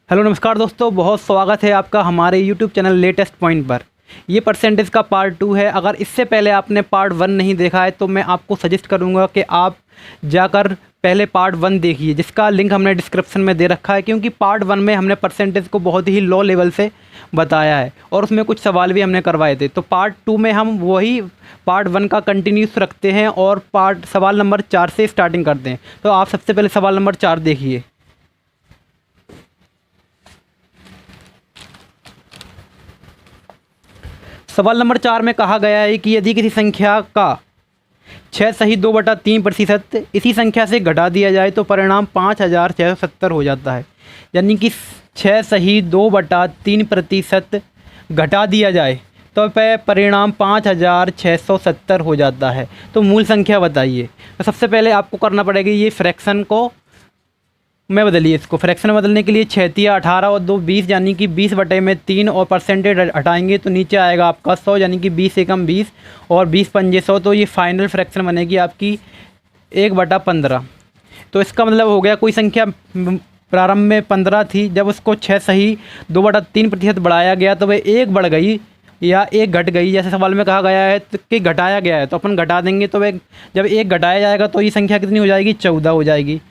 Hello नमस्कार दोस्तों, बहुत स्वागत है आपका हमारे यूट्यूब चैनल लेटेस्ट पॉइंट पर। ये परसेंटेज का पार्ट 2 है। अगर इससे पहले आपने पार्ट 1 नहीं देखा है तो मैं आपको सजेस्ट करूंगा कि आप जाकर पहले पार्ट 1 देखिए, जिसका लिंक हमने डिस्क्रिप्शन में दे रखा है। क्योंकि पार्ट 1 में हमने परसेंटेज को बहुत ही लो लेवल से बताया है और उसमें कुछ सवाल भी हमने करवाए थे। तो पार्ट 2 में हम वही पार्ट 1 का कंटिन्यूस रखते हैं और सवाल नंबर 4 से स्टार्टिंग करते हैं। तो आप सबसे पहले सवाल नंबर 4 देखिए। सवाल नंबर 4 में कहा गया है कि यदि किसी संख्या का 6 सही 2/3% इसी संख्या से घटा दिया जाए तो परिणाम 5670 हो जाता है। यानी कि 6 सही 2/3% घटा दिया जाए तो परिणाम 5670 हो जाता है। तो मूल संख्या बताइए। तो सबसे पहले आपको करना पड़ेगा ये फ्रैक्शन को में बदलिए। इसको फ्रैक्शन में बदलने के लिए 6 18 और 2 20, यानी कि 20/3 और परसेंटेज हटाएंगे तो नीचे आएगा आपका 100, यानी कि 20 एकम 20 और 20 पंजे 100। तो ये फाइनल फ्रैक्शन बनेगी आपकी 1/15। तो इसका मतलब हो गया कोई संख्या प्रारंभ में 15 थी, जब उसको 6 सही 2/3% बढ़ाया गया तो वह 1 बढ़ गई या 1 घट गई। जैसे सवाल में कहा गया है कि घटाया गया है तो अपन घटा देंगे, तो वह जब 1 घटाया जाएगा तो ये संख्या कितनी हो जाएगी? 14 हो जाएगी।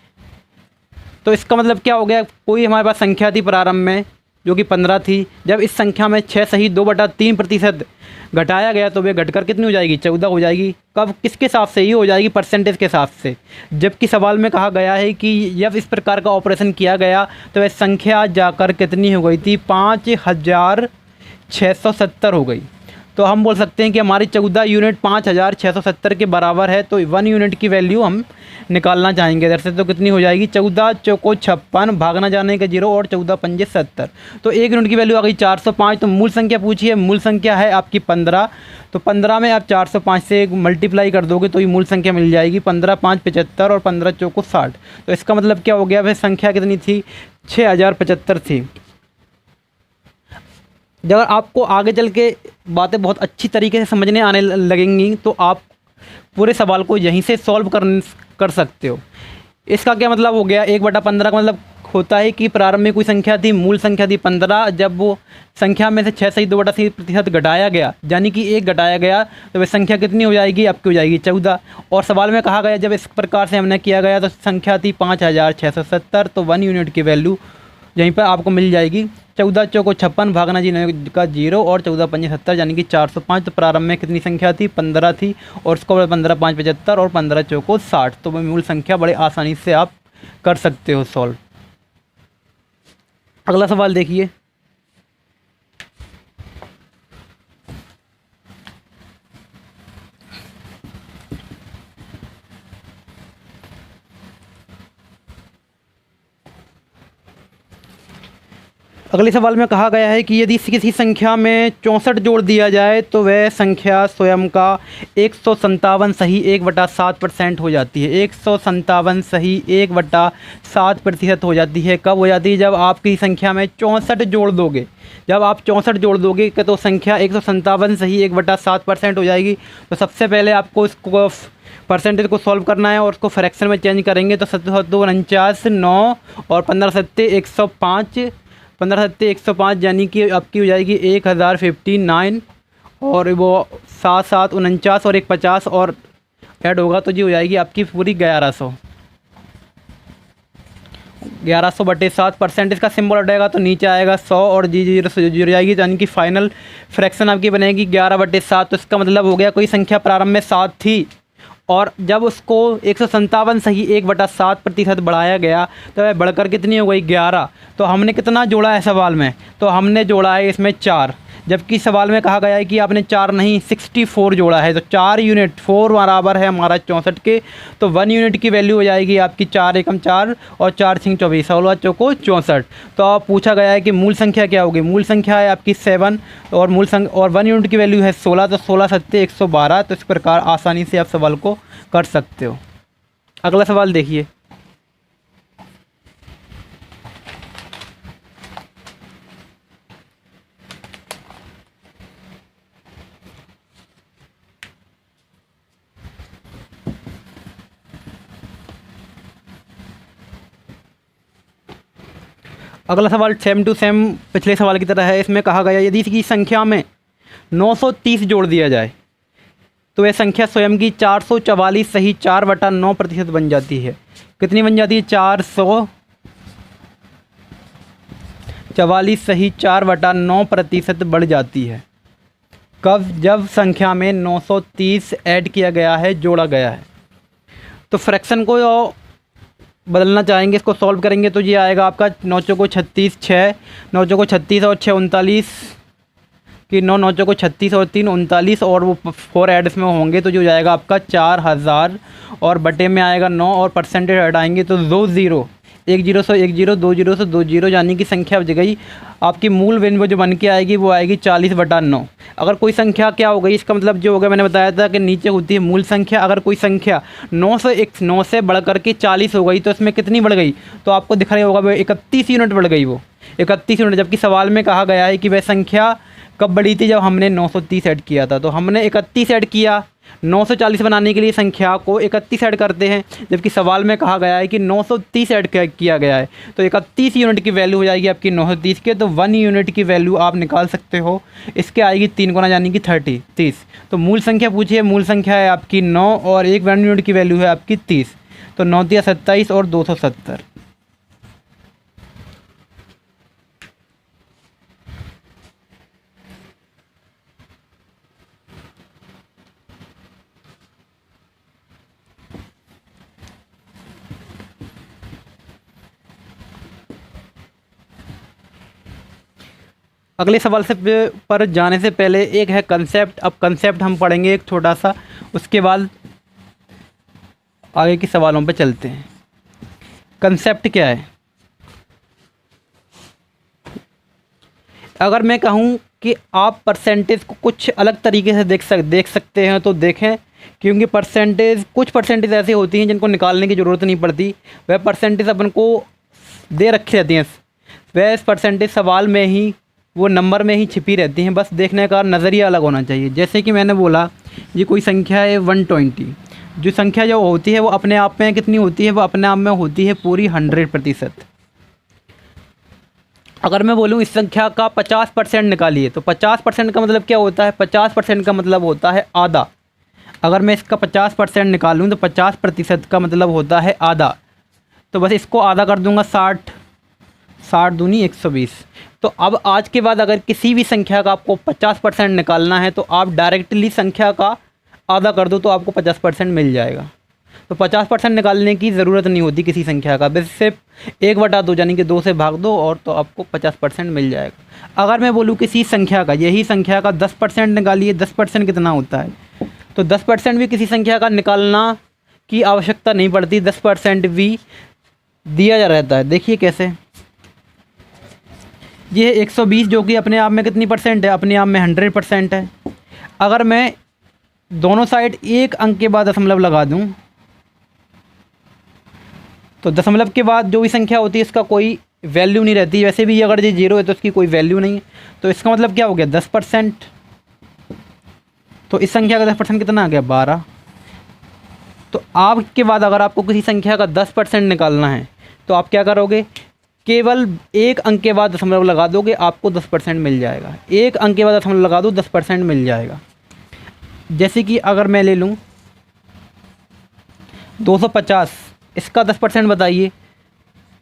तो इसका मतलब क्या हो गया? कोई हमारे पास संख्या थी प्रारंभ में जो कि 15 थी, जब इस संख्या में 6 सही 2/3% घटाया गया तो वे घटकर कितनी हो जाएगी? 14 हो जाएगी। कब? किसके हिसाब से? ये हो जाएगी परसेंटेज के हिसाब से। जबकि सवाल में कहा गया है कि जब इस प्रकार का ऑपरेशन किया गया तो वह संख्या जाकर कितनी हो गई थी? 5670 हो गई। तो हम बोल सकते हैं कि हमारी 14 यूनिट 5670 के बराबर है। तो 1 यूनिट की वैल्यू हम निकालना चाहेंगे इधर से। तो कितनी हो जाएगी? 14 चौको 56, भागना जाने का 0 और 14 पंजे 70। तो 1 यूनिट की वैल्यू आ गई 405। तो मूल संख्या पूछिए। मूल संख्या है आपकी 15। तो 15 में आप 405 से मल्टीप्लाई कर दोगे तो ये मूल संख्या मिल जाएगी 15 5 75 और 15 चौको 60। तो इसका मतलब क्या हो गया? वह संख्या कितनी थी? 6075 थी। जब आपको आगे चल के बातें बहुत अच्छी तरीके से समझने आने लगेंगी तो आप पूरे सवाल को यहीं से सॉल्व कर सकते हो। इसका क्या मतलब हो गया? 1/15 का मतलब होता है कि प्रारंभ में कोई संख्या थी, मूल संख्या थी 15, जब वो संख्या में से 6 सही 2/3% घटाया गया, यानी कि 1 घटाया गया, तो वह संख्या कितनी हो जाएगी? आपकी हो जाएगी 14। और सवाल में कहा गया जब इस प्रकार से हमने किया गया तो संख्या थी 5670। तो 1 यूनिट की वैल्यू यहीं पर आपको मिल जाएगी 14 चौको 56, भागना जी का 0 और 14 पंजे 70, यानी कि 405। तो प्रारंभ में कितनी संख्या थी? 15 थी और उसको 15 5 75 और 15 चौको 60। तो वह मूल संख्या बड़े आसानी से आप कर सकते हो सॉल्व। अगला सवाल देखिए। अगले सवाल में कहा गया है कि यदि किसी संख्या में 64 जोड़ दिया जाए तो वह संख्या स्वयं का 157 सही 1/7% हो जाती है। 157 सही 1/7% हो जाती है। कब हो जाती है? जब आपकी संख्या में 64 जोड़ दोगे। जब आप 64 जोड़ दोगे तो संख्या 157 सही 1/7% हो जाएगी। तो सबसे पहले आपको इसको परसेंटेज को सॉल्व करना है और उसको फ्रैक्शन में चेंज करेंगे तो 7 9 और 15 सत्ते 105, 15 सत्ते 105, यानी कि आपकी हो जाएगी 1059 और वो 7 7 49 और 1 50 और ऐड होगा तो जी हो जाएगी आपकी पूरी 1100। 1100/7 परसेंटेज का सिंबल हटेगा तो नीचे आएगा 100 और जी 0 से 0 जाएगी, यानी कि फाइनल फ्रैक्शन आपकी बनेगी 11/7। तो इसका मतलब हो गया कोई संख्या प्रारंभ में 7 थी और जब उसको 157 सही 1/7% बढ़ाया गया तो वह बढ़कर कितनी हो गई? 11। तो हमने कितना जोड़ा है सवाल में? तो हमने जोड़ा है इसमें 4, जबकि सवाल में कहा गया है कि आपने 4 नहीं 64 जोड़ा है। तो 4 यूनिट 4 बराबर है हमारा 64 के। तो 1 यूनिट की वैल्यू हो जाएगी आपकी 4 एकम 4 और 4 6 24, 16 चौको 64। तो अब पूछा गया है कि मूल संख्या क्या होगी? मूल संख्या है आपकी 7 और और 1 यूनिट की वैल्यू है 16। तो 16 सत्ते 112। तो इस प्रकार आसानी से आप सवाल को कर सकते हो। अगला सवाल देखिए। अगला सवाल सेम टू सेम पिछले सवाल की तरह है। इसमें कहा गया यदि इसकी संख्या में 930 जोड़ दिया जाए तो वह संख्या स्वयं की 444 सही 4/9% बन जाती है। कितनी बन जाती है? 444 सही 4/9% बढ़ जाती है। कब? जब संख्या में 930 ऐड किया गया है, जोड़ा गया है। तो फ्रैक्शन को बदलना चाहेंगे, इसको सॉल्व करेंगे तो ये आएगा आपका 9 चौको 36, 6 9 चौको 36 और 6 39 कि 9 चौको 36 और 3 39 और वो 4 ऐड इसमें होंगे तो जो जाएगा आपका 4000 और बटे में आएगा 9 और परसेंटेज हटाएंगे तो 2 0 1 0 से 1 0 2 0 से 2 0 यानी कि संख्या बच गई आपकी। मूल वो जो बन के आएगी वो आएगी 40/9। अगर कोई संख्या क्या हो गई, इसका मतलब जो हो गया मैंने बताया था कि नीचे होती है मूल संख्या। अगर कोई संख्या 9 से बढ़ करके 40 हो गई तो इसमें कितनी बढ़ गई? तो आपको दिख रहा होगा वो 31 यूनिट बढ़ गई, वो 31 यूनिट। जबकि सवाल में कहा गया है कि वह संख्या कब बढ़ी थी? जब हमने 930 ऐड किया था। तो हमने 31 ऐड किया, 940 बनाने के लिए संख्या को 31 ऐड करते हैं, जबकि सवाल में कहा गया है कि 930 ऐड किया गया है। तो 31 यूनिट की वैल्यू हो जाएगी आपकी 930 के। तो 1 यूनिट की वैल्यू आप निकाल सकते हो, इसके आएगी 3 गुना यानी कि 30। तो मूल संख्या पूछिए, मूल संख्या है आपकी 9 और 1 यूनिट की वैल्यू है आपकी 30। तो 9 × 27 और 270। अगले सवाल से पर जाने से पहले एक है कंसेप्ट। अब कंसेप्ट हम पढ़ेंगे एक छोटा सा, उसके बाद आगे के सवालों पे चलते हैं। कंसेप्ट क्या है? अगर मैं कहूँ कि आप परसेंटेज को कुछ अलग तरीके से देख सकते हैं तो देखें, क्योंकि कुछ परसेंटेज ऐसी होती हैं जिनको निकालने की ज़रूरत नहीं पड़ती। वह परसेंटेज अपन को दे रखी रहती हैं, वह परसेंटेज सवाल में ही वो नंबर में ही छिपी रहती हैं, बस देखने का नज़रिया अलग होना चाहिए। जैसे कि मैंने बोला ये कोई संख्या है 120। जो संख्या जो होती है वो अपने आप में कितनी होती है? वो अपने आप में होती है पूरी 100%। अगर मैं बोलूँ इस संख्या का 50% निकालिए तो 50% का मतलब क्या होता है? 50% का मतलब होता है आधा। अगर मैं इसका 50% निकालूँ तो 50% का मतलब होता है आधा। तो बस इसको आधा कर दूँगा, 60 दूनी 120। तो अब आज के बाद अगर किसी भी संख्या का आपको 50% निकालना है तो आप डायरेक्टली संख्या का आधा कर दो तो आपको 50% मिल जाएगा। तो 50% निकालने की ज़रूरत नहीं होती किसी संख्या का, बस सिर्फ 1/2 यानी कि 2 से भाग दो और तो आपको 50% मिल जाएगा। अगर मैं बोलूँ किसी संख्या का, यही संख्या का 10% निकालिए, 10% कितना होता है? तो 10% भी किसी संख्या का निकालना की आवश्यकता नहीं पड़ती, 10% भी दिया जा रहता है। देखिए कैसे, ये 120 जो कि अपने आप में कितनी परसेंट है? अपने आप में 100% है। अगर मैं दोनों साइड एक अंक के बाद दशमलव लगा दूं तो दशमलव के बाद जो भी संख्या होती है इसका कोई वैल्यू नहीं रहती। वैसे भी अगर ये 0 है तो इसकी कोई वैल्यू नहीं है। तो इसका मतलब क्या हो गया? 10%। तो इस संख्या का 10% कितना आ गया? 12। तो आपके बाद अगर आपको किसी संख्या का 10% निकालना है तो आप क्या करोगे? केवल एक अंक के बाद दशमलव लगा दोगे, आपको 10% मिल जाएगा। एक अंक के बाद दशमलव लगा दो, 10% मिल जाएगा। जैसे कि अगर मैं ले लूँ 250, इसका 10% बताइए।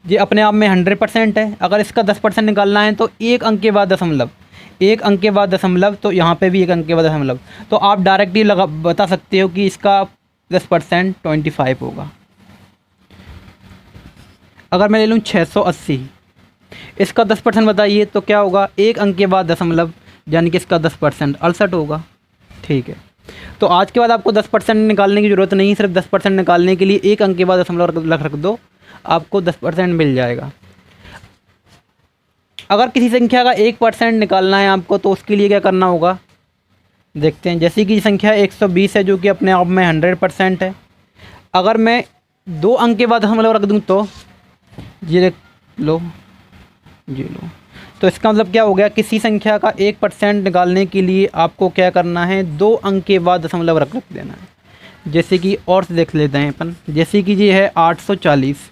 ये अपने आप में 100% है। अगर इसका 10% निकालना है तो एक अंक के बाद दशमलव, एक अंक के बाद दशमलव, तो यहाँ पे भी एक अंक के बाद दशमलव। तो आप डायरेक्टली बता सकते हो कि इसका 10% 25 होगा। अगर मैं ले लूँ 680, इसका 10% बताइए तो क्या होगा? एक अंक के बाद दशमलव यानी कि इसका 10% 68 होगा। ठीक है, तो आज के बाद आपको 10% निकालने की ज़रूरत नहीं, सिर्फ 10% निकालने के लिए एक अंक के बाद दशमलव रख दो, आपको 10% मिल जाएगा। अगर किसी संख्या का 1% निकालना है आपको तो उसके लिए क्या करना होगा देखते हैं। जैसे कि संख्या 120 है जो कि अपने आप में 100% है। अगर मैं 2 अंक के बाद दशमलव रख दूँ तो ये लो, तो इसका मतलब क्या हो गया? किसी संख्या का 1% निकालने के लिए आपको क्या करना है? 2 अंक के बाद दशमलव रख देना है। जैसे कि और से देख लेते हैं अपन, जैसे कि ये है 840।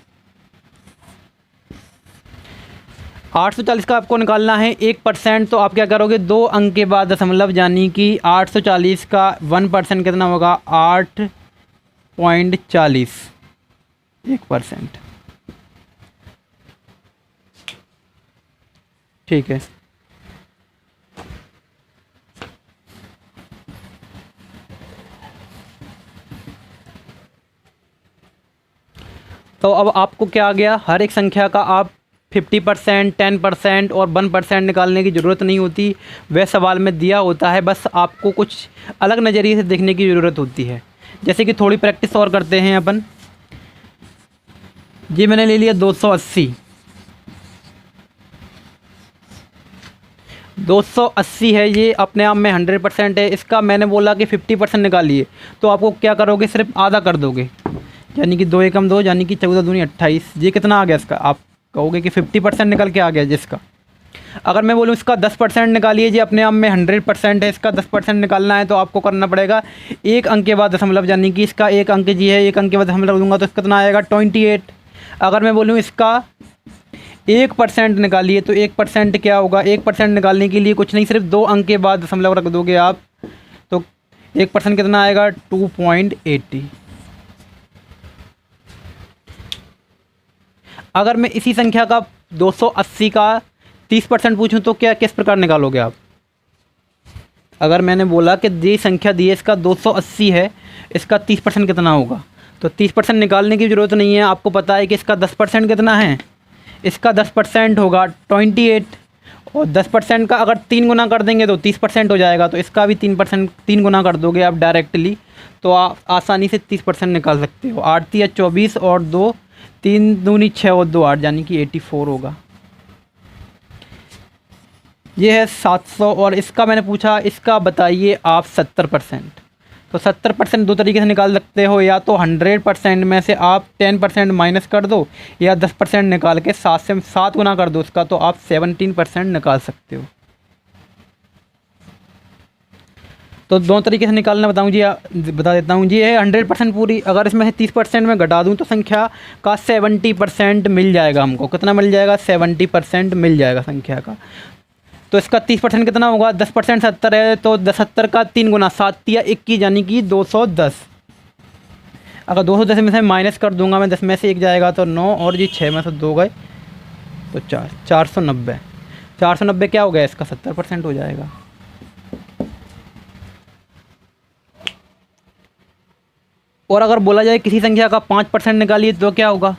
840 का आपको निकालना है 1%, तो आप क्या करोगे, 2 अंक के बाद दशमलव, यानी कि 840 का 1% कितना होगा, 8.40, 1%। ठीक है। तो अब आपको क्या आ गया, हर एक संख्या का आप 50%, 10% और 1% निकालने की ज़रूरत नहीं होती, वह सवाल में दिया होता है, बस आपको कुछ अलग नज़रिए से देखने की ज़रूरत होती है। जैसे कि थोड़ी प्रैक्टिस और करते हैं अपन। ये मैंने ले लिया 280, 280 है, ये अपने आप में 100% है। इसका मैंने बोला कि 50% निकालिए, तो आपको क्या करोगे, सिर्फ आधा कर दोगे, यानी कि 2 एकम 2, यानी कि 14 दूनी 28। ये कितना आ गया इसका, आप कहोगे कि 50% निकल के आ गया जिसका। अगर मैं बोलूँ इसका 10% निकालिए, जी अपने आप में 100% है, इसका 10% निकालना है तो आपको करना पड़ेगा एक अंक के बाद दशमलव, यानी कि इसका एक अंक जी है, एक अंक के बाद दशमलव दूंगा तो इसका कितना आएगा, 28। अगर मैं बोलूँ इसका 1% निकालिए, तो 1% क्या होगा, 1% निकालने के लिए कुछ नहीं, सिर्फ 2 अंक के बाद दशमलव रख दोगे आप, तो 1% कितना आएगा, 2.80। अगर मैं इसी संख्या का 280 का 30% पूछूं तो क्या, किस प्रकार निकालोगे आप। अगर मैंने बोला कि ये संख्या दी है, इसका 280 है, इसका 30% कितना होगा, तो 30% निकालने की ज़रूरत नहीं है, आपको पता है कि इसका 10% कितना है, इसका 10% होगा 28, और 10% का अगर 3 गुना कर देंगे तो 30% हो जाएगा, तो इसका भी 3%, 3 गुना कर दोगे आप डायरेक्टली, तो आप आसानी से 30% निकाल सकते हो। 8 या 24 और 2, 3 दूनी 6 और 2 8, यानी कि 84 होगा। ये है 700, और इसका मैंने पूछा, इसका बताइए आप 70%। तो 70% दो तरीके से निकाल सकते हो, या तो 100% में से आप 10% माइनस कर दो, या 10% निकाल के 7 से 7 गुना कर दो इसका, तो आप 17% निकाल सकते हो। तो दो तरीके से निकालना बताऊँ जी, बता देता हूँ जी। ये 100% पूरी, अगर इसमें से 30% में घटा दूँ तो संख्या का 70% मिल जाएगा हमको। कितना मिल जाएगा, 70% मिल जाएगा संख्या का। तो इसका 30% कितना होगा, 10% 70 है, तो 70 का 3 गुना, 7 या 21, यानी कि 210। अगर 210 में से माइनस कर दूंगा मैं, 10 में से 1 जाएगा तो 9, और जी 6 में से 2 गए तो 4, 490। 490 क्या हो गया, इसका 70% हो जाएगा। और अगर बोला जाए किसी संख्या का 5% निकालिए तो क्या होगा,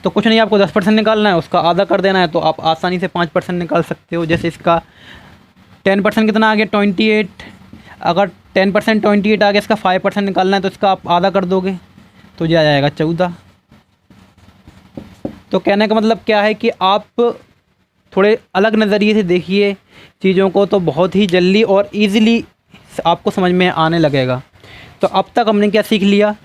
तो कुछ नहीं, आपको 10% निकालना है, उसका आधा कर देना है, तो आप आसानी से 5% निकाल सकते हो। जैसे इसका 10% कितना आ गया, 28। अगर 10% 28 आ गया, इसका 5% निकालना है, तो इसका आप आधा कर दोगे तो ये आ जाएगा 14। तो कहने का मतलब क्या है कि आप थोड़े अलग नज़रिए से देखिए चीज़ों को, तो बहुत ही जल्दी और ईज़िली आपको समझ में आने लगेगा। तो अब तक हमने क्या सीख लिया,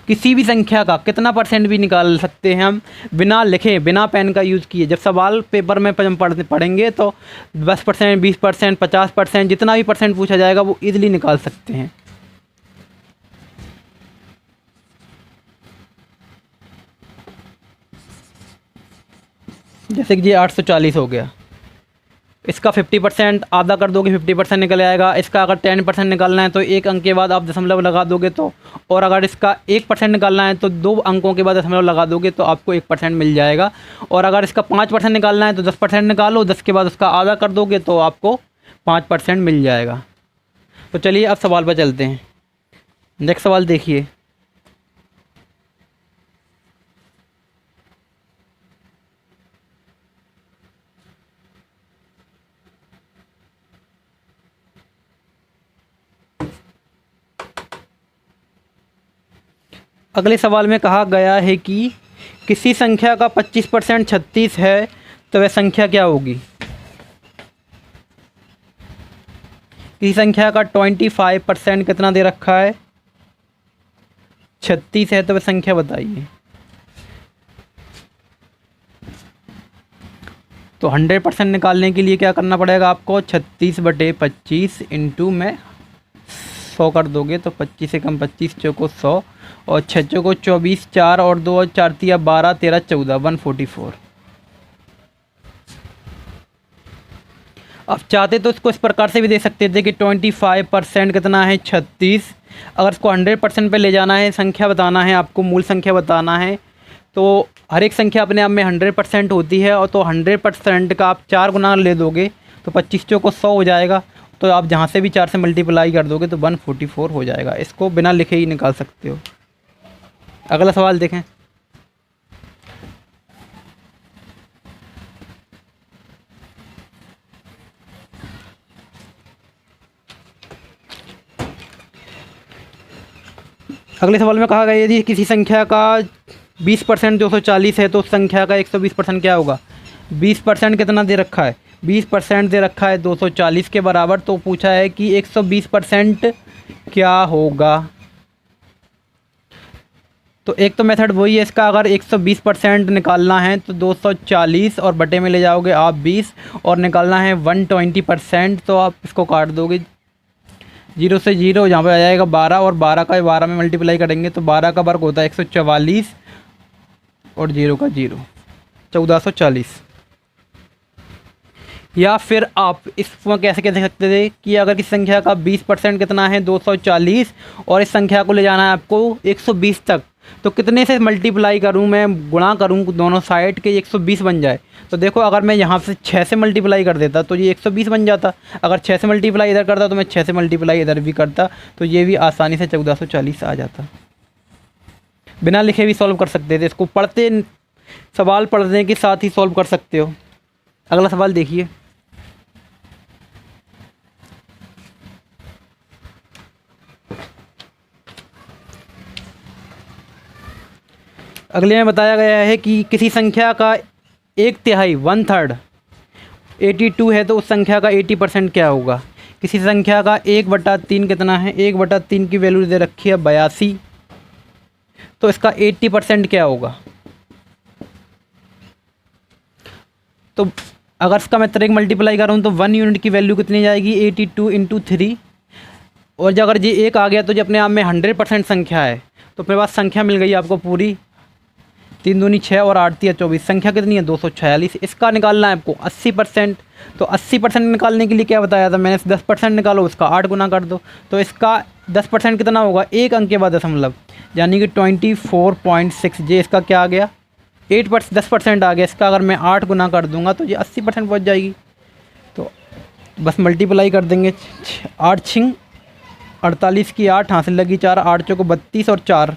किसी भी संख्या का कितना % भी निकाल सकते हैं हम बिना लिखे, बिना पेन का यूज़ किए। जब सवाल पेपर में पढ़ेंगे तो 10%, 20%, 50%, जितना भी % पूछा जाएगा वो ईज़िली निकाल सकते हैं। जैसे कि ये 840 हो गया, इसका 50% आधा कर दोगे 50% निकल आएगा। इसका अगर 10% निकालना है तो एक अंक के बाद आप दशमलव लगा दोगे तो, और अगर इसका 1% निकालना है तो 2 अंकों के बाद दशमलव लगा दोगे तो आपको 1% मिल जाएगा। और अगर इसका 5% निकालना है तो 10% निकालो, 10 के बाद उसका आधा कर दोगे तो आपको 5% मिल जाएगा। तो चलिए अब सवाल पर चलते हैं। नेक्स्ट सवाल देखिए, अगले सवाल में कहा गया है कि किसी संख्या का 25% 36 है तो वह संख्या क्या होगी। किसी संख्या का 25% कितना दे रखा है, 36 है, तो वह संख्या बताइए। तो 100% निकालने के लिए क्या करना पड़ेगा आपको, 36/25 इंटू में 100 कर दोगे तो 25 से कम 25, चौको 100, और 6 चौको 24, 4 और 2 और 4 तिया 12, 13 14, 144। अब चाहते तो इसको इस प्रकार से भी दे सकते थे कि 25% कितना है 36। अगर इसको 100% पे ले जाना है, संख्या बताना है आपको, मूल संख्या बताना है, तो हर एक संख्या अपने आप में 100% होती है, और तो 100% का आप 4 गुना ले दोगे तो 25 चौको 100 हो जाएगा। तो आप जहाँ से भी 4 से मल्टीप्लाई कर दोगे तो 144 हो जाएगा। इसको बिना लिखे ही निकाल सकते हो। अगला सवाल देखें। अगले सवाल में कहा गया यदि किसी संख्या का 20% 240 है तो उस संख्या का 120% क्या होगा। 20% कितना दे रखा है, 20% दे रखा है 240 के बराबर, तो पूछा है कि 120% क्या होगा। तो एक तो मेथड वही है इसका, अगर 120% निकालना है तो 240 और बटे में ले जाओगे आप 20, और निकालना है 120% तो आप इसको काट दोगे 0 से 0, यहाँ पे आ जाएगा 12, और 12 का 12 में मल्टीप्लाई करेंगे तो 12 का वर्ग होता है 144 और 0 का 0, 1440। या फिर आप इसमें कैसे कह सकते थे कि अगर किसी संख्या का 20% कितना है 240, और इस संख्या को ले जाना है आपको 120 तक, तो कितने से मल्टीप्लाई करूं मैं, गुणा करूं दोनों साइड के 120 बन जाए। तो देखो अगर मैं यहाँ से 6 से मल्टीप्लाई कर देता तो ये 120 बन जाता, अगर 6 से मल्टीप्लाई इधर करता तो मैं 6 से मल्टीप्लाई इधर भी करता तो ये भी आसानी से 1440 आ जाता। बिना लिखे भी सॉल्व कर सकते थे इसको, पढ़ते सवाल पढ़ने के साथ ही सॉल्व कर सकते हो। अगला सवाल देखिए। अगले में बताया गया है कि किसी संख्या का 1/3 1/3 82 है तो उस संख्या का 80% क्या होगा। किसी संख्या का 1/3 कितना है, 1/3 की वैल्यू दे रखी है 82, तो इसका 80% क्या होगा। तो अगर इसका मैं 3 मल्टीप्लाई कर रहा हूँ तो 1 यूनिट की वैल्यू कितनी जाएगी 82 × 3, और जब अगर ये 1 आ गया तो ये अपने आप में 100% संख्या है, तो अपने पास संख्या मिल गई आपको पूरी। 3 दूनी 6 और 8 तिया 24, संख्या कितनी है 246। इसका निकालना है आपको 80%, तो 80% निकालने के लिए क्या बताया था मैंने, 10% निकालो, उसका 8 गुना कर दो, तो इसका 10% कितना होगा, एक अंक के बाद दशमलव, यानी कि 24.6। ये इसका क्या आ गया 10% आ गया। इसका अगर मैं 8 गुना कर दूंगा तो ये 80% पहुँच जाएगी। तो बस मल्टीप्लाई कर देंगे, 8 छिंग 48 की 8 हासिल लगी 4, 8 चौको 32 और 4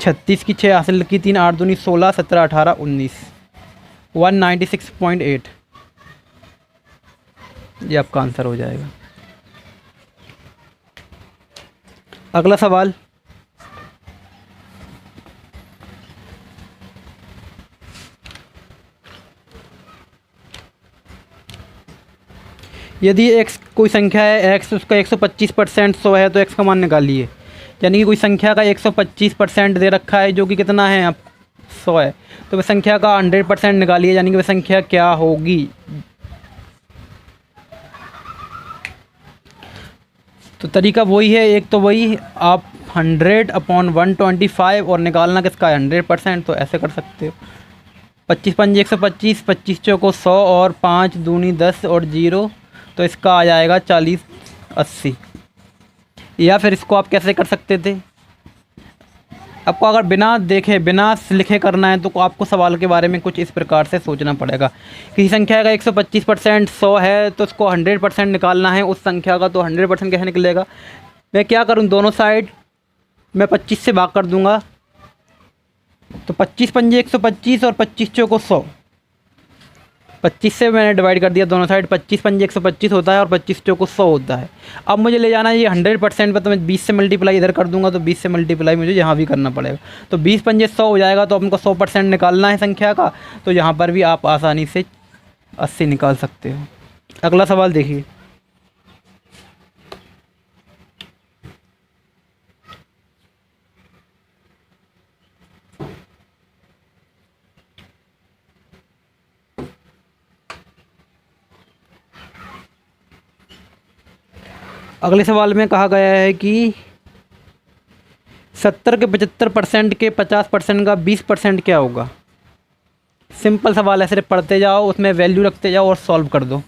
36 की 6 हासिल की 3, 8 दूनी 16, 17 18 19, 196.8 ये आपका आंसर हो जाएगा। अगला सवाल। यदि x कोई संख्या है x, उसका 125% 100 है तो x का मान निकालिए। यानी कि कोई संख्या का 125% दे रखा है जो कि कितना है आप 100 है, तो वह संख्या का 100% निकालिए, यानी कि वह संख्या क्या होगी। तो तरीका वही है, एक तो वही आप 100/125 और निकालना किसका है 100%, तो ऐसे कर सकते हो। 25 पंजे 125, 25 चौको 100 और 5 दूनी 10 और 0, तो इसका आ जाएगा 40 80। या फिर इसको आप कैसे कर सकते थे, आपको अगर बिना देखे बिना लिखे करना है तो आपको सवाल के बारे में कुछ इस प्रकार से सोचना पड़ेगा। किसी संख्या का 125% 100 है तो उसको 100% निकालना है उस संख्या का, तो 100% कैसे निकलेगा। मैं क्या करूं, दोनों साइड मैं 25 से भाग कर दूंगा, तो 25 पंजे 125 और 25 चौको 100, 25 से मैंने डिवाइड कर दिया दोनों साइड, 25 पंजे 125 होता है और 25 चौको 100 होता है। अब मुझे ले जाना है ये 100% पर, तो मैं 20 से मल्टीप्लाई इधर कर दूंगा, तो 20 से मल्टीप्लाई मुझे यहाँ भी करना पड़ेगा, तो 20 पंजे 100 हो जाएगा। तो हमको 100% निकालना है संख्या का, तो यहाँ पर भी आप आसानी से 80 निकाल सकते हो। अगला सवाल देखिए। अगले सवाल में कहा गया है कि 70 के 75% के 50% का 20% क्या होगा। सिंपल सवाल है, सिर्फ पढ़ते जाओ, उसमें वैल्यू रखते जाओ और सॉल्व कर दो।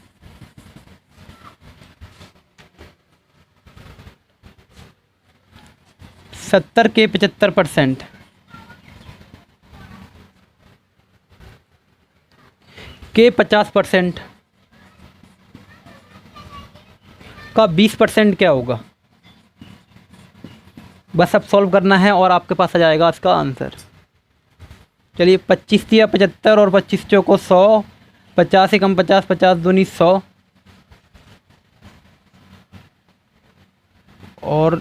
70 के 75% के 50% का 20% क्या होगा? बस अब सॉल्व करना है और आपके पास आ जाएगा इसका आंसर। चलिए 25 दिया 75 और 25 चौको 100, 50 एकम 50, 50 दूनी 100 और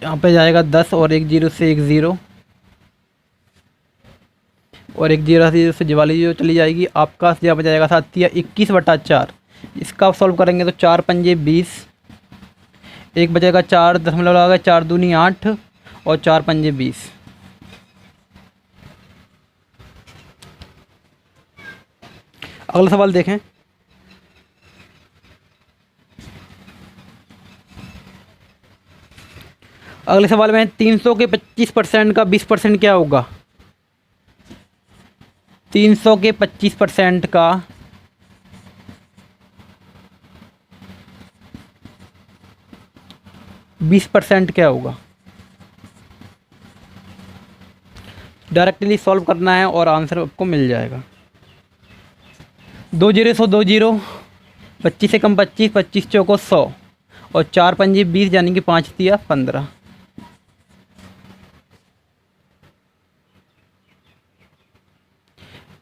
यहाँ पे जाएगा 10 और एक जीरो से एक ज़ीरो और एक जीरो से वाली जीरो चली जाएगी। आपका यहाँ पे जाएगा 7 या 21/4। इसका आप सॉल्व करेंगे तो 4 पंजे 20, एक बचेगा 4 दशमलव लगा 4 दूनी 8 और 4 पंजे 20। अगला सवाल देखें। अगले सवाल में 300 के 25% का 20% क्या होगा? 300 के 25% का 20% क्या होगा? डायरेक्टली सॉल्व करना है और आंसर आपको मिल जाएगा। 2 जीरो 100 2 जीरो, 25 से कम 25, 25 चौको 100 और 4 पंजे 20 यानी कि 5 दिया 15।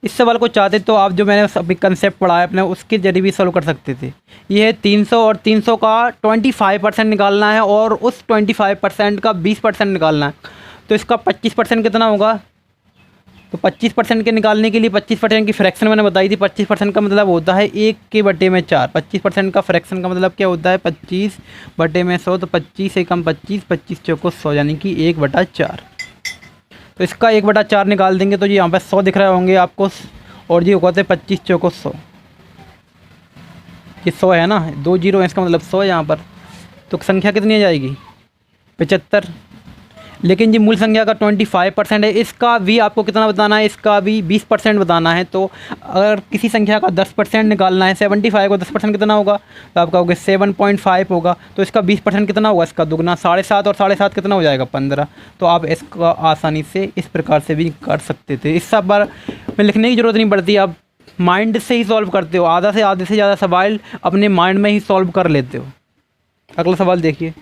इस सवाल को चाहते तो आप जो मैंने अभी कंसेप्ट पढ़ाया अपने उसके जरिए भी सॉल्व कर सकते थे। ये है 300 और 300 का 25% निकालना है और उस 25% का 20% निकालना है। तो इसका 25% कितना होगा? तो 25% के निकालने के लिए 25% की फ्रैक्शन मैंने बताई थी। 25% का मतलब होता है 1/4। 25% का फ्रैक्शन का मतलब क्या होता है? 25/100। तो 25 से कम 25, 25 चौको 100 यानी कि 1/4। तो इसका 1/4 निकाल देंगे तो ये यहाँ पे 100 दिख रहे होंगे आपको और ये होगा 25 चौको 100। ये 100 है ना, 2 जीरो है इसका मतलब 100 है यहाँ पर। तो संख्या कितनी आ जाएगी? 75। लेकिन जी मूल संख्या का 25% है। इसका भी आपको कितना बताना है? इसका भी 20% बताना है। तो अगर किसी संख्या का 10% निकालना है, 75 को 10% कितना होगा? तो आपका होगा 7.5 होगा। तो इसका 20% कितना होगा? इसका दुगना 7.5 और 7.5 कितना हो जाएगा? 15। तो आप इसका आसानी से इस प्रकार से भी कर सकते थे। इस सब बार में लिखने की ज़रूरत नहीं पड़ती, आप माइंड से ही सॉल्व करते हो। आधा से ज़्यादा सवाल अपने माइंड में ही सॉल्व कर लेते हो। अगला सवाल देखिए।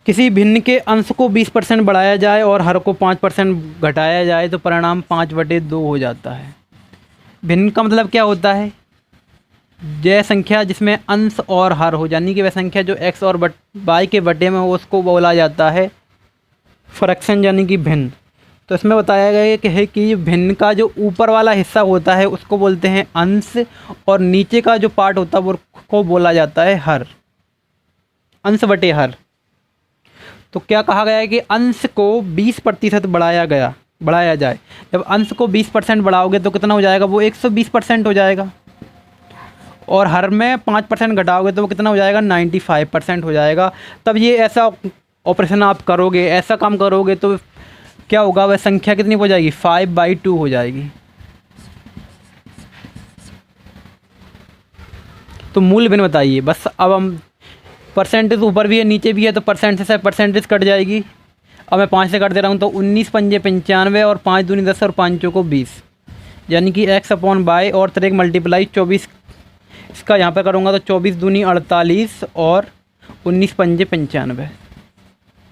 किसी भिन्न के अंश को 20% बढ़ाया जाए और हर को 5% घटाया जाए तो परिणाम 5/2 हो जाता है। भिन्न का मतलब क्या होता है? वह संख्या जिसमें अंश और हर हो, यानी कि वह संख्या जो x और y के बटे में हो उसको बोला जाता है फ्रैक्शन यानी कि भिन्न। तो इसमें बताया गया है कि भिन्न का जो ऊपर वाला हिस्सा होता है उसको बोलते हैं अंश और नीचे का जो पार्ट होता है वो को बोला जाता है हर, अंश बटे हर। तो क्या कहा गया है कि अंश को 20% बढ़ाया जाए। जब अंश को 20% बढ़ाओगे तो कितना हो जाएगा? वो 120% हो जाएगा। और हर में 5% घटाओगे तो वो कितना हो जाएगा? 95% हो जाएगा। तब ये ऐसा ऑपरेशन आप करोगे, ऐसा काम करोगे तो क्या होगा? वह संख्या कितनी हो जाएगी? 5/2 हो जाएगी। तो मूल भिन्न बताइए। बस अब हम परसेंटेज ऊपर भी है नीचे भी है तो परसेंटेज कट जाएगी। अब मैं 5 से काट दे रहा हूँ तो 19 पंजे 95 और 5 दूनी 10 और 5 चौको 20 यानी कि x/y और 3 मल्टीप्लाई 24। इसका यहाँ पे करूँगा तो 24 दूनी 48 और 19 पंजे 95।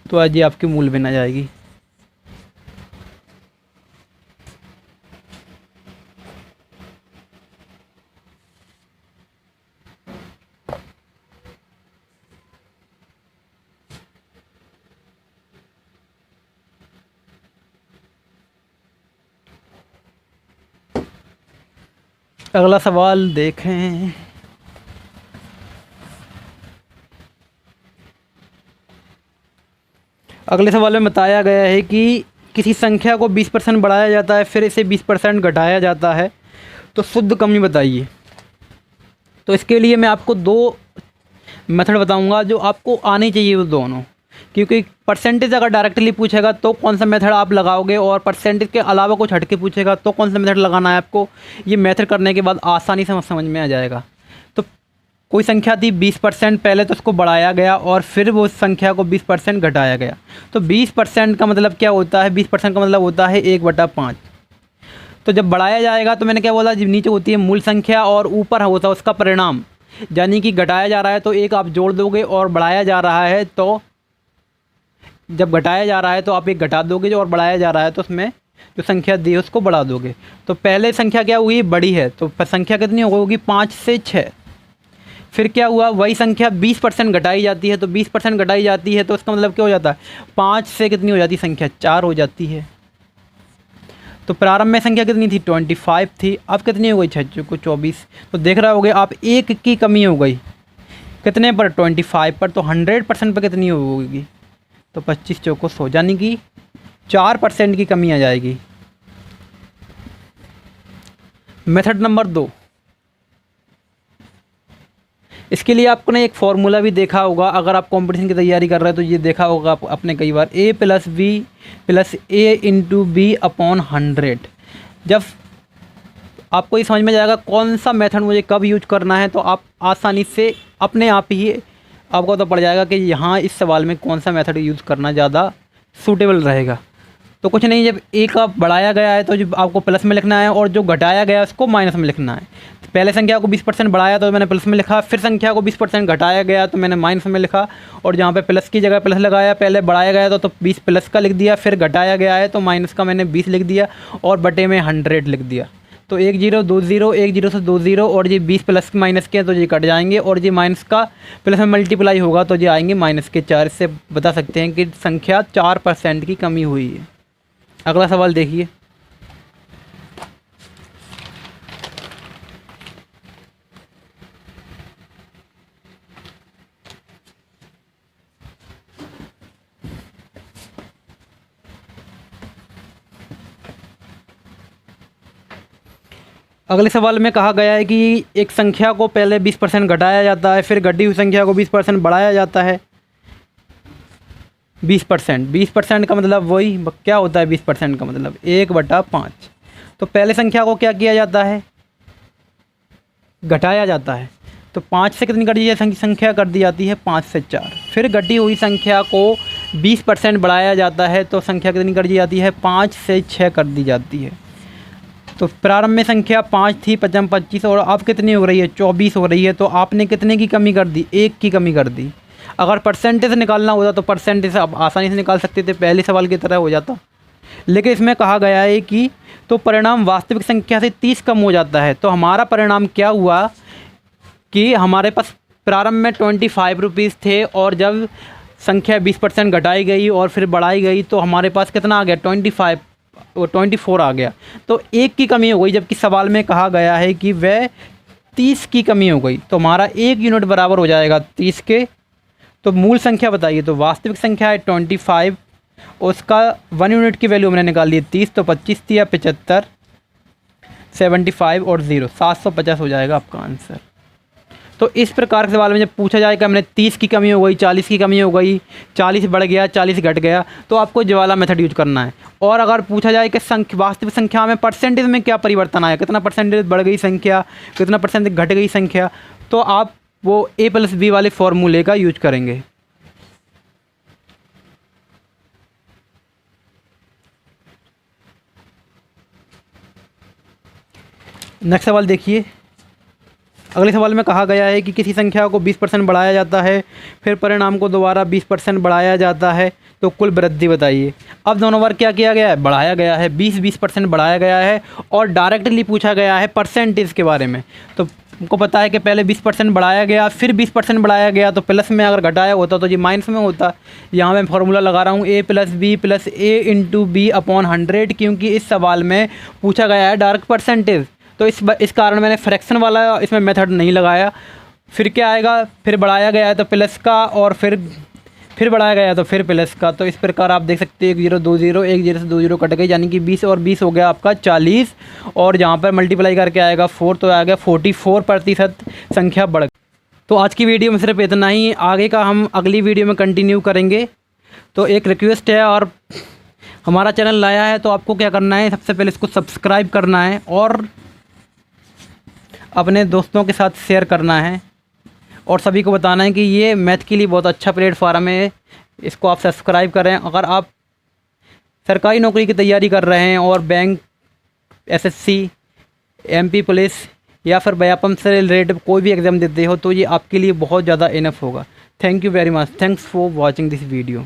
तो आज ये आपकी मूल भिन्न आ जाएगी। अगला सवाल देखें। अगले सवाल में बताया गया है कि किसी संख्या को 20% बढ़ाया जाता है फिर इसे 20% घटाया जाता है तो शुद्ध कमी बताइए। तो इसके लिए मैं आपको 2 मेथड बताऊंगा जो आपको आने चाहिए वो दोनों। क्योंकि परसेंटेज अगर डायरेक्टली पूछेगा तो कौन सा मेथड आप लगाओगे, और परसेंटेज के अलावा कुछ हट के पूछेगा तो कौन सा मेथड लगाना है आपको, ये मेथड करने के बाद आसानी से समझ में आ जाएगा। तो कोई संख्या थी 20%, पहले तो उसको बढ़ाया गया और फिर वो संख्या को 20% घटाया गया। तो 20% का मतलब क्या होता है, 20% का मतलब होता है 1/5। तो जब बढ़ाया जाएगा तो मैंने क्या बोला, जब नीचे होती है मूल संख्या और ऊपर होता है उसका परिणाम, यानी कि घटाया जा रहा है तो एक आप जोड़ दोगे, और बढ़ाया जा रहा है तो जब घटाया जा रहा है तो आप एक घटा दोगे, और बढ़ाया जा रहा है तो उसमें जो संख्या दी है उसको बढ़ा दोगे। तो पहले संख्या क्या हुई, बड़ी है, तो संख्या कितनी होगी 5 से 6। फिर क्या हुआ, वही संख्या 20% घटाई जाती है, तो 20% घटाई जाती है तो इसका मतलब क्या हो जाता है, 5 से कितनी हो जाती है संख्या, 4 हो जाती है। तो प्रारंभ में संख्या कितनी थी, 25 थी, अब कितनी हो गई 6 को 24। तो देख रहे होगे आप, एक की कमी हो गई, कितने पर, 25 पर। तो 100% पर कितनी होगी, तो 25 चौको 100, यानी कि 4% की कमी आ जाएगी। मेथड नंबर 2, इसके लिए आपको ना एक फॉर्मूला भी देखा होगा, अगर आप कंपटीशन की तैयारी कर रहे हैं तो ये देखा होगा आपने कई बार, a + b + a × b/100। जब आपको ये समझ में जाएगा कौन सा मेथड मुझे कब यूज करना है, तो आप आसानी से अपने आप ही आपको तो पड़ जाएगा कि यहाँ इस सवाल में कौन सा मेथड यूज़ करना ज़्यादा सूटेबल रहेगा। तो कुछ नहीं, जब a का बढ़ाया गया है तो जब आपको प्लस में लिखना है, और जो घटाया गया है उसको माइनस में लिखना है। पहले संख्या को 20% बढ़ाया तो मैंने प्लस में लिखा, फिर संख्या को 20% घटाया गया तो मैंने माइनस में लिखा, और जहाँ पे प्लस की जगह प्लस लगाया, पहले बढ़ाया गया तो 20 प्लस का लिख दिया, फिर घटाया गया है तो माइनस का मैंने 20 लिख दिया, और बटे में 100 लिख दिया। तो 1 0 2 0, 1 0 से 2 0, और ये 20 प्लस माइनस के तो ये कट जाएंगे, और ये माइनस का प्लस में मल्टीप्लाई होगा तो ये आएंगे -4। इससे बता सकते हैं कि संख्या 4% की कमी हुई है। अगला सवाल देखिए, अगले सवाल में कहा गया है कि एक संख्या को पहले 20% घटाया जाता है, फिर घटी हुई संख्या को 20% बढ़ाया जाता है। 20% का मतलब वही क्या होता है, 20% का मतलब 1/5। तो पहले संख्या को क्या किया जाता है, घटाया जाता है। तो 5 से कितनी घटी है संख्या, कर दी जाती है 5 से 4। फिर घटी हुई संख्या को 20% बढ़ाया जाता है तो संख्या कितनी कर दी जाती है, 5 से 6 कर दी जाती है। तो प्रारंभ में संख्या 5 थी, 5 25, और अब कितनी हो रही है, 24 हो रही है। तो आपने कितने की कमी कर दी, 1 की कमी कर दी। अगर परसेंटेज निकालना होता तो परसेंटेज आप आसानी से निकाल सकते थे, पहले सवाल की तरह हो जाता। लेकिन इसमें कहा गया है कि तो परिणाम वास्तविक संख्या से 30 कम हो जाता है। तो हमारा परिणाम क्या हुआ कि हमारे पास प्रारंभ में 25 रुपीज़ थे, और जब संख्या 20% घटाई गई और फिर बढ़ाई गई तो हमारे पास कितना आ गया, 25 और 24 आ गया। तो 1 की कमी हो गई, जबकि सवाल में कहा गया है कि वह 30 की कमी हो गई। तो हमारा 1 यूनिट बराबर हो जाएगा 30 के। तो मूल संख्या बताइए, तो वास्तविक संख्या है 25, उसका 1 यूनिट की वैल्यू हमने निकाल ली 30, तो 25 दिया 75, 75 और 0 750 हो जाएगा आपका आंसर। तो इस प्रकार के सवाल में जब पूछा जाए कि हमने 30 की कमी हो गई, 40 की कमी हो गई, 40 बढ़ गया, 40 घट गया, तो आपको ये वाला मेथड यूज करना है। और अगर पूछा जाए कि वास्तविक संख्या में परसेंटेज में क्या परिवर्तन आया, कितना परसेंटेज बढ़ गई संख्या, कितना परसेंटेज घट गई संख्या, तो आप वो a+b वाले फॉर्मूले का यूज करेंगे। नेक्स्ट सवाल देखिए, अगले सवाल में कहा गया है कि किसी संख्या को 20% बढ़ाया जाता है, फिर परिणाम को दोबारा 20% बढ़ाया जाता है, तो कुल वृद्धि बताइए। अब दोनों बार क्या किया गया है, बढ़ाया गया है, 20% बढ़ाया गया है, और डायरेक्टली पूछा गया है परसेंटेज के बारे में। तो हमको पता है कि पहले 20% बढ़ाया गया, फिर 20% बढ़ाया गया, तो प्लस में अगर घटाया होता तो ये माइनस में होता। यहाँ मैं फार्मूला लगा रहा हूँ a + b + a × b/100, क्योंकि इस सवाल में पूछा गया है डायरेक्ट परसेंटेज। तो इस कारण मैंने फ्रैक्शन वाला इसमें मेथड नहीं लगाया। फिर क्या आएगा, फिर बढ़ाया गया है तो प्लस का, और फिर बढ़ाया गया है तो फिर प्लस का। तो इस प्रकार आप देख सकते हैं 1 0 2 0, 1 0 से 2 0 कट गए, यानी कि 20 और 20 हो गया आपका 40, और जहाँ पर मल्टीप्लाई करके आएगा 4 तो आ गया 44% संख्या बढ़ गई। तो आज की वीडियो में सिर्फ इतना ही, आगे का हम अगली वीडियो में कंटिन्यू करेंगे। तो एक रिक्वेस्ट है, और हमारा चैनल लाया है तो आपको क्या करना है, सबसे पहले इसको सब्सक्राइब करना है और अपने दोस्तों के साथ शेयर करना है और सभी को बताना है कि ये मैथ के लिए बहुत अच्छा प्लेटफॉर्म है, इसको आप सब्सक्राइब करें। अगर आप सरकारी नौकरी की तैयारी कर रहे हैं और बैंक, एसएससी, एमपी पुलिस या फिर व्यापम से रिलेटेड कोई भी एग्ज़ाम देते हो तो ये आपके लिए बहुत ज़्यादा इनफ होगा। Thank you very much. Thanks for watching this video.